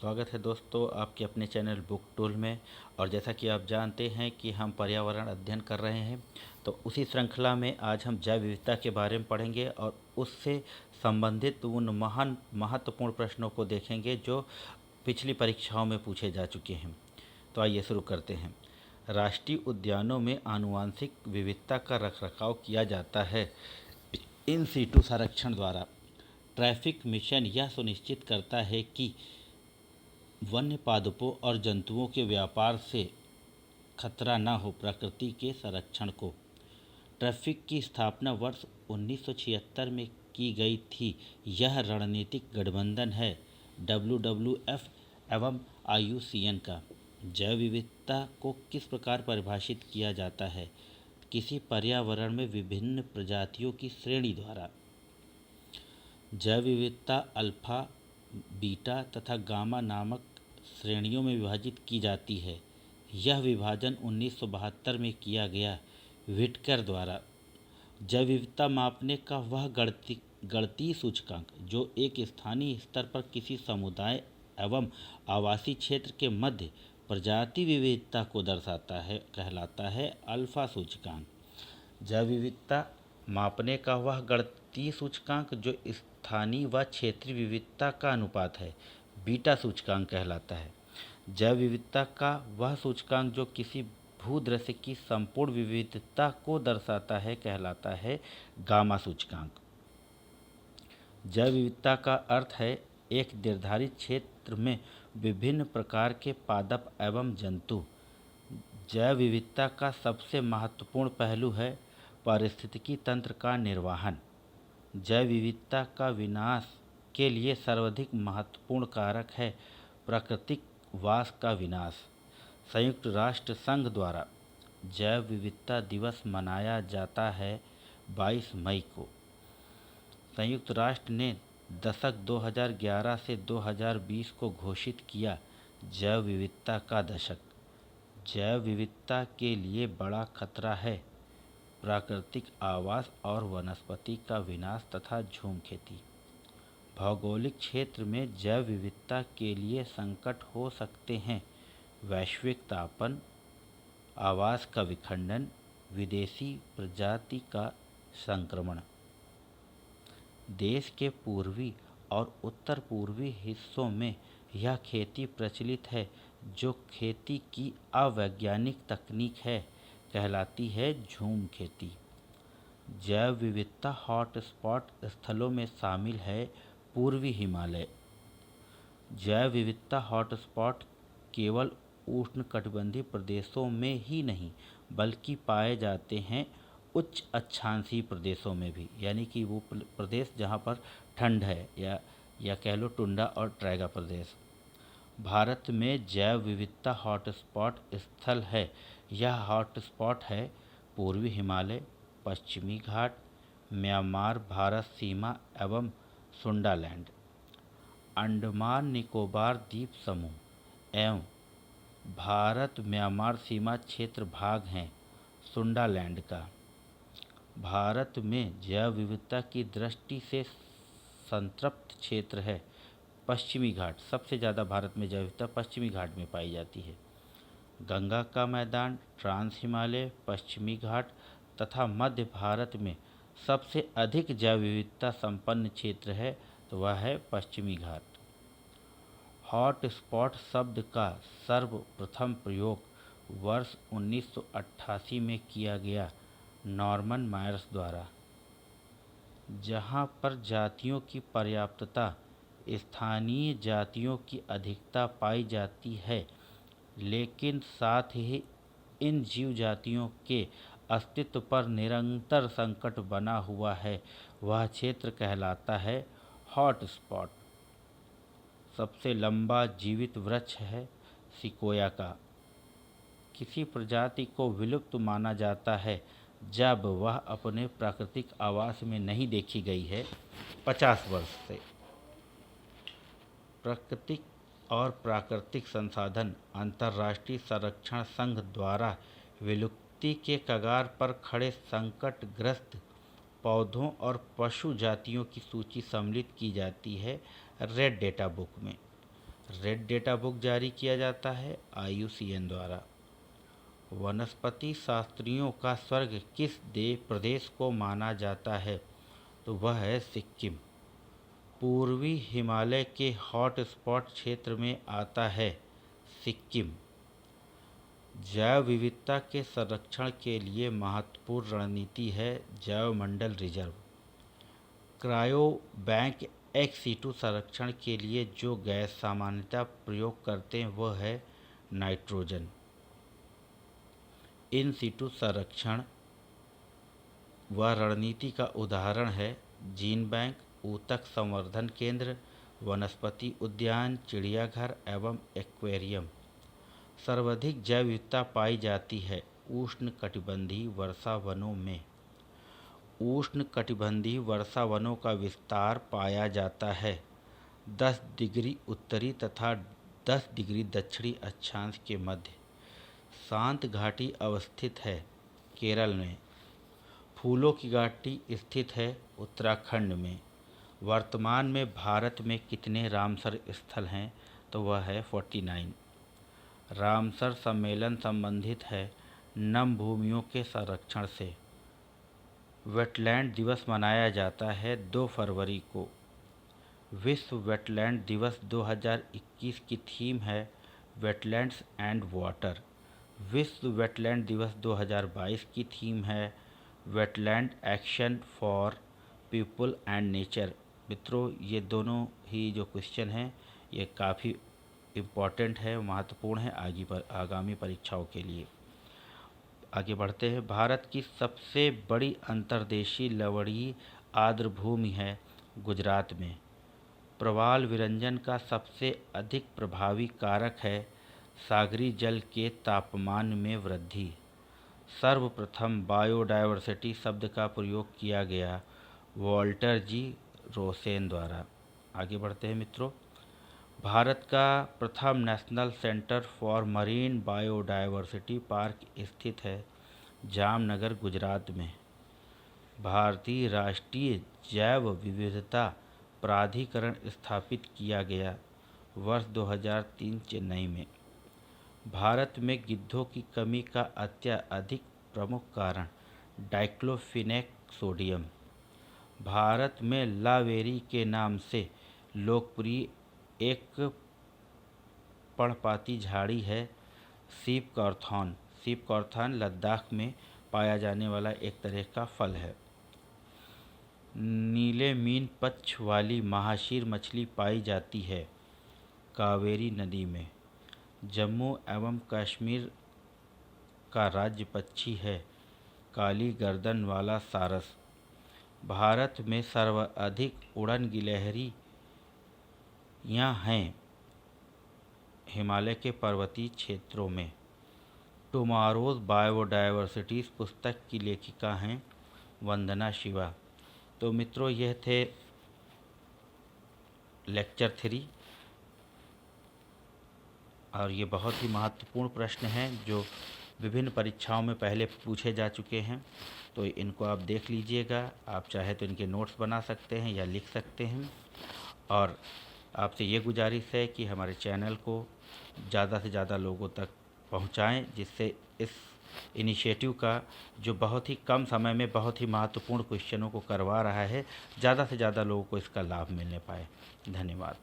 स्वागत है दोस्तों आपके अपने चैनल बुक टूल में। और जैसा कि आप जानते हैं कि हम पर्यावरण अध्ययन कर रहे हैं, तो उसी श्रृंखला में आज हम जैव विविधता के बारे में पढ़ेंगे और उससे संबंधित उन महान महत्वपूर्ण प्रश्नों को देखेंगे जो पिछली परीक्षाओं में पूछे जा चुके हैं। तो आइए शुरू करते हैं। राष्ट्रीय उद्यानों में आनुवंशिक विविधता का रखरखाव किया जाता है इन सीटू संरक्षण द्वारा। ट्रैफिक मिशन यह सुनिश्चित करता है कि वन्य पादपों और जंतुओं के व्यापार से खतरा न हो। प्रकृति के संरक्षण को ट्रैफिक की स्थापना वर्ष 1976 में की गई थी। यह रणनीतिक गठबंधन है WWF एवं IUCN का। जैव विविधता को किस प्रकार परिभाषित किया जाता है? किसी पर्यावरण में विभिन्न प्रजातियों की श्रेणी द्वारा। जैव विविधता अल्फा, बीटा तथा गामा नामक श्रेणियों में विभाजित की जाती है। यह विभाजन 1972 में किया गया व्हिटकर द्वारा। जैव विविधता मापने का वह गणितीय सूचकांक जो एक स्थानीय स्तर पर किसी समुदाय एवं आवासीय क्षेत्र के मध्य प्रजाति विविधता को दर्शाता है कहलाता है अल्फा सूचकांक। जैव विविधता मापने का वह गणितीय सूचकांक जो स्थानीय व क्षेत्रीय विविधता का अनुपात है बीटा सूचकांक कहलाता है। जैव विविधता का वह सूचकांक जो किसी भूदृश्य की संपूर्ण विविधता को दर्शाता है कहलाता है गामा सूचकांक। जैव विविधता का अर्थ है एक निर्धारित क्षेत्र में विभिन्न प्रकार के पादप एवं जंतु। जैव विविधता का सबसे महत्वपूर्ण पहलू है पारिस्थितिकी तंत्र का निर्वहन। जैव विविधता का विनाश के लिए सर्वाधिक महत्वपूर्ण कारक है प्राकृतिक वास का विनाश। संयुक्त राष्ट्र संघ द्वारा जैव विविधता दिवस मनाया जाता है 22 मई को। संयुक्त राष्ट्र ने दशक 2011 से 2020 को घोषित किया जैव विविधता का दशक। जैव विविधता के लिए बड़ा खतरा है प्राकृतिक आवास और वनस्पति का विनाश तथा झूम खेती। भौगोलिक क्षेत्र में जैव विविधता के लिए संकट हो सकते हैं वैश्विक तापन, आवास का विखंडन, विदेशी प्रजाति का संक्रमण। देश के पूर्वी और उत्तर पूर्वी हिस्सों में यह खेती प्रचलित है जो खेती की अवैज्ञानिक तकनीक है कहलाती है झूम खेती। जैव विविधता हॉटस्पॉट स्थलों में शामिल है पूर्वी हिमालय। जैव विविधता हॉटस्पॉट केवल उष्णकटिबंधीय प्रदेशों में ही नहीं बल्कि पाए जाते हैं उच्च अक्षांशीय प्रदेशों में भी, यानी कि वो प्रदेश जहाँ पर ठंड है या कह लो टुंड्रा और टैगा प्रदेश। भारत में जैव विविधता हॉटस्पॉट स्थल है। यह हॉटस्पॉट है पूर्वी हिमालय, पश्चिमी घाट, म्यांमार भारत सीमा एवं सुंडालैंड, अंडमान निकोबार द्वीप समूह एवं भारत म्यांमार सीमा क्षेत्र भाग हैं सुंडालैंड का। भारत में जैव विविधता की दृष्टि से संतृप्त क्षेत्र है पश्चिमी घाट। सबसे ज़्यादा भारत में जैव विविधता पश्चिमी घाट में पाई जाती है। गंगा का मैदान, ट्रांस हिमालय, पश्चिमी घाट तथा मध्य भारत में सबसे अधिक जैव विविधता संपन्न क्षेत्र है तो वह है पश्चिमी घाट। हॉट स्पॉट शब्द का सर्वप्रथम प्रयोग वर्ष 1988 में किया गया नॉर्मन मायर्स द्वारा। जहाँ पर जातियों की पर्याप्तता, स्थानीय जातियों की अधिकता पाई जाती है लेकिन साथ ही इन जीव जातियों के अस्तित्व पर निरंतर संकट बना हुआ है, वह क्षेत्र कहलाता है हॉट स्पॉट। सबसे लंबा जीवित वृक्ष है सिकोया का। किसी प्रजाति को विलुप्त माना जाता है जब वह अपने प्राकृतिक आवास में नहीं देखी गई है 50 वर्ष से। प्राकृतिक और प्राकृतिक संसाधन अंतर्राष्ट्रीय संरक्षण संघ द्वारा विलुप्ति के कगार पर खड़े संकटग्रस्त पौधों और पशु जातियों की सूची सम्मिलित की जाती है रेड डेटा बुक में। रेड डेटा बुक जारी किया जाता है IUCN द्वारा। वनस्पति शास्त्रियों का स्वर्ग किस प्रदेश को माना जाता है? तो वह है सिक्किम। पूर्वी हिमालय के हॉट स्पॉट क्षेत्र में आता है सिक्किम। जैव विविधता के संरक्षण के लिए महत्वपूर्ण रणनीति है जैवमंडल रिजर्व। क्रायो बैंक ex-situ संरक्षण के लिए जो गैस सामान्यतः प्रयोग करते हैं वह है नाइट्रोजन। इन सिटू संरक्षण व रणनीति का उदाहरण है जीन बैंक, ऊतक संवर्धन केंद्र, वनस्पति उद्यान, चिड़ियाघर एवं एक्वेरियम। सर्वाधिक जैव विविधता पाई जाती है उष्णकटिबंधीय वर्षा वनों में। उष्णकटिबंधीय वर्षा वनों का विस्तार पाया जाता है 10 डिग्री उत्तरी तथा 10 डिग्री दक्षिणी अक्षांश के मध्य। शांत घाटी अवस्थित है केरल में। फूलों की घाटी स्थित है उत्तराखंड में। वर्तमान में भारत में कितने रामसर स्थल हैं? तो वह है 49। रामसर सम्मेलन संबंधित है नम भूमियों के संरक्षण से। वेटलैंड दिवस मनाया जाता है 2 फरवरी को। विश्व वेटलैंड दिवस 2021 की थीम है वेटलैंड्स एंड वाटर। विश्व वेटलैंड दिवस 2022 की थीम है wetland action for people and nature. मित्रों, ये दोनों ही जो क्वेश्चन हैं ये काफ़ी इम्पॉर्टेंट है, महत्वपूर्ण है आगामी परीक्षाओं के लिए। आगे बढ़ते हैं। भारत की सबसे बड़ी अंतर्देशीय लवणीय आर्द्रभूमि है गुजरात में। प्रवाल विरंजन का सबसे अधिक प्रभावी कारक है सागरी जल के तापमान में वृद्धि। सर्वप्रथम बायोडायवर्सिटी शब्द का प्रयोग किया गया वॉल्टर जी रोसेन द्वारा। आगे बढ़ते हैं मित्रों। भारत का प्रथम national centre for marine biodiversity park स्थित है जामनगर गुजरात में। भारतीय राष्ट्रीय जैव विविधता प्राधिकरण स्थापित किया गया वर्ष 2003 चेन्नई में। भारत में गिद्धों की कमी का अत्यधिक प्रमुख कारण डाइक्लोफिनेक सोडियम। भारत में लावेरी के नाम से लोकप्रिय एक पर्णपाती झाड़ी है सीप कॉर्थॉन लद्दाख में पाया जाने वाला एक तरह का फल है। नीले मीन पक्ष वाली महाशीर मछली पाई जाती है कावेरी नदी में। जम्मू एवं कश्मीर का राज्य पक्षी है काली गर्दन वाला सारस। भारत में सर्वाधिक उड़न गिलहरियाँ हैं हिमालय के पर्वतीय क्षेत्रों में। टुमारोज बायोडायवर्सिटी पुस्तक की लेखिका हैं वंदना शिवा। तो मित्रों, यह थे लेक्चर 3 और ये बहुत ही महत्वपूर्ण प्रश्न हैं जो विभिन्न परीक्षाओं में पहले पूछे जा चुके हैं। तो इनको आप देख लीजिएगा। आप चाहे तो इनके नोट्स बना सकते हैं या लिख सकते हैं। और आपसे ये गुजारिश है कि हमारे चैनल को ज़्यादा से ज़्यादा लोगों तक पहुंचाएं, जिससे इस इनिशिएटिव का जो बहुत ही कम समय में बहुत ही महत्वपूर्ण क्वेश्चनों को करवा रहा है, ज़्यादा से ज़्यादा लोगों को इसका लाभ मिलने पाए। धन्यवाद।